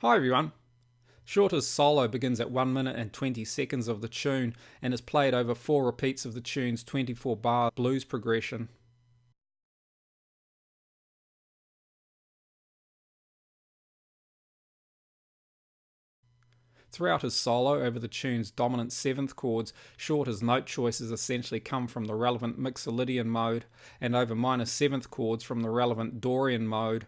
Hi everyone. Shorter's solo begins at 1 minute and 20 seconds of the tune and is played over 4 repeats of the tune's 24 bar blues progression. Throughout his solo over the tune's dominant 7th chords, Shorter's note choices essentially come from the relevant Mixolydian mode, and over minor 7th chords from the relevant Dorian mode.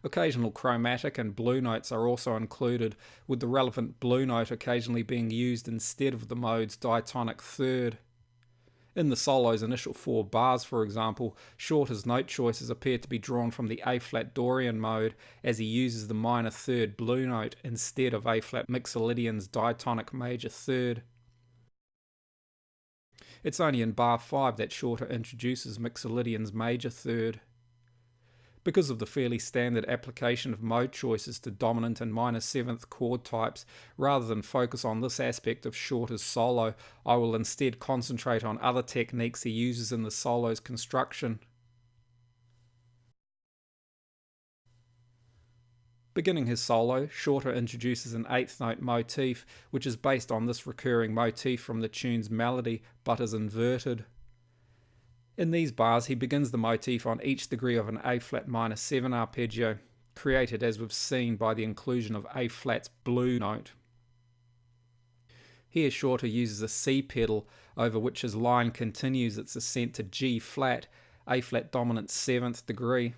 Occasional chromatic and blue notes are also included, with the relevant blue note occasionally being used instead of the mode's diatonic third. In the solo's initial 4 bars, for example, Shorter's note choices appear to be drawn from the A-flat Dorian mode, as he uses the minor third blue note instead of A-flat Mixolydian's diatonic major third. It's only in bar 5 that Shorter introduces Mixolydian's major third. Because of the fairly standard application of mode choices to dominant and minor 7th chord types, rather than focus on this aspect of Shorter's solo, I will instead concentrate on other techniques he uses in the solo's construction. Beginning his solo, Shorter introduces an 8th note motif, which is based on this recurring motif from the tune's melody, but is inverted. In these bars, he begins the motif on each degree of an A-flat minor 7 arpeggio, created as we've seen by the inclusion of A-flat's blue note. Here Shorter uses a C pedal over which his line continues its ascent to G-flat, A-flat dominant 7th degree.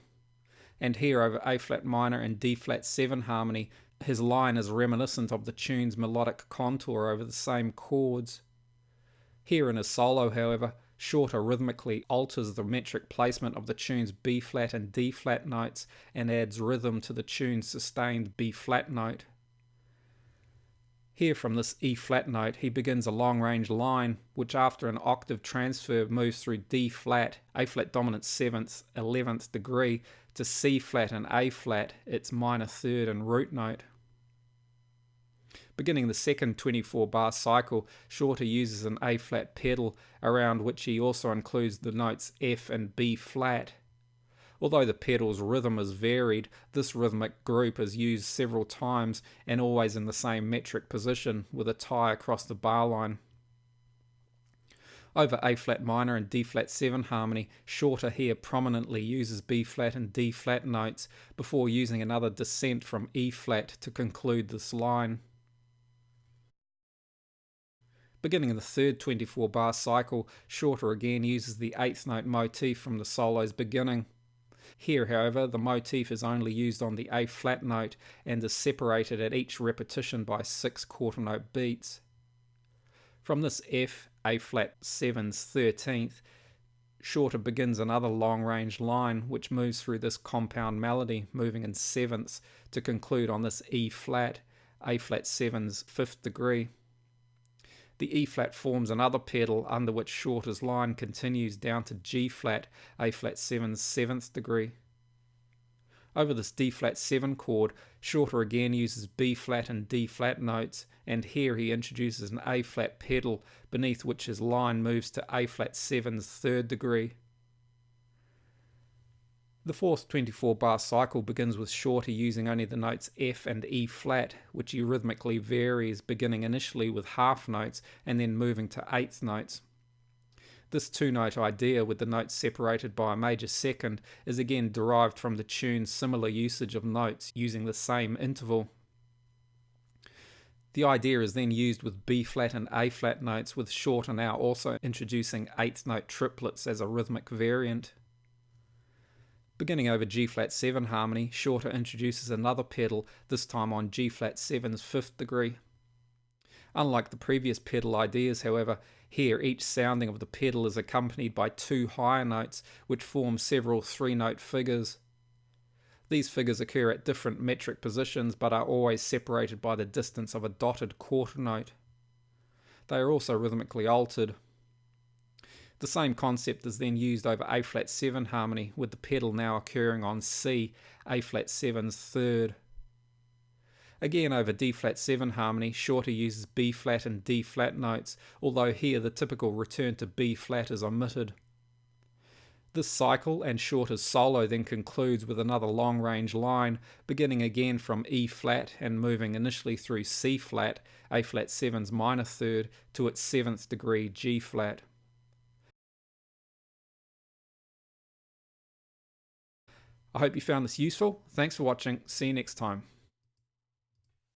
And here over A-flat minor and D-flat 7 harmony, his line is reminiscent of the tune's melodic contour over the same chords. Here in his solo, however, Shorter rhythmically alters the metric placement of the tune's B-flat and D-flat notes and adds rhythm to the tune's sustained B-flat note. Here from this E-flat note he begins a long-range line, which after an octave transfer moves through D-flat, A-flat dominant 7th, 11th degree, to C-flat and A-flat, its minor third and root note. Beginning the second 24-bar cycle, Shorter uses an A-flat pedal, around which he also includes the notes F and B-flat. Although the pedal's rhythm is varied, this rhythmic group is used several times and always in the same metric position, with a tie across the bar line. Over A-flat minor and D-flat 7 harmony, Shorter here prominently uses B-flat and D-flat notes, before using another descent from E-flat to conclude this line. Beginning the third 24-bar cycle, Shorter again uses the 8th note motif from the solo's beginning. Here, however, the motif is only used on the A-flat note and is separated at each repetition by 6 quarter note beats. From this F, A-flat 7's 13th, Shorter begins another long-range line which moves through this compound melody, moving in 7ths, to conclude on this E-flat, A-flat 7's 5th degree. The E-flat forms another pedal under which Shorter's line continues down to G-flat, A-flat 7's 7th degree. Over this D-flat 7 chord, Shorter again uses B-flat and D-flat notes, and here he introduces an A-flat pedal beneath which his line moves to A-flat 7's 3rd degree. The fourth 24-bar cycle begins with Shorter using only the notes F and E-flat, which he rhythmically varies, beginning initially with half notes and then moving to eighth notes. This two-note idea, with the notes separated by a major second, is again derived from the tune's similar usage of notes using the same interval. The idea is then used with B-flat and A-flat notes, with Shorter now also introducing eighth note triplets as a rhythmic variant. Beginning over G-flat 7 harmony, Shorter introduces another pedal, this time on G-flat 7's 5th degree. Unlike the previous pedal ideas, however, here each sounding of the pedal is accompanied by two higher notes, which form several three-note figures. These figures occur at different metric positions, but are always separated by the distance of a dotted quarter note. They are also rhythmically altered. The same concept is then used over A-flat 7 harmony, with the pedal now occurring on C, A-flat 7's 3rd. Again over D-flat 7 harmony, Shorter uses B-flat and D-flat notes, although here the typical return to B-flat is omitted. This cycle and shorter solo then concludes with another long range line, beginning again from E flat and moving initially through C flat, A flat 7's minor third, to its 7th degree G flat. I hope you found this useful. Thanks for watching. See you next time.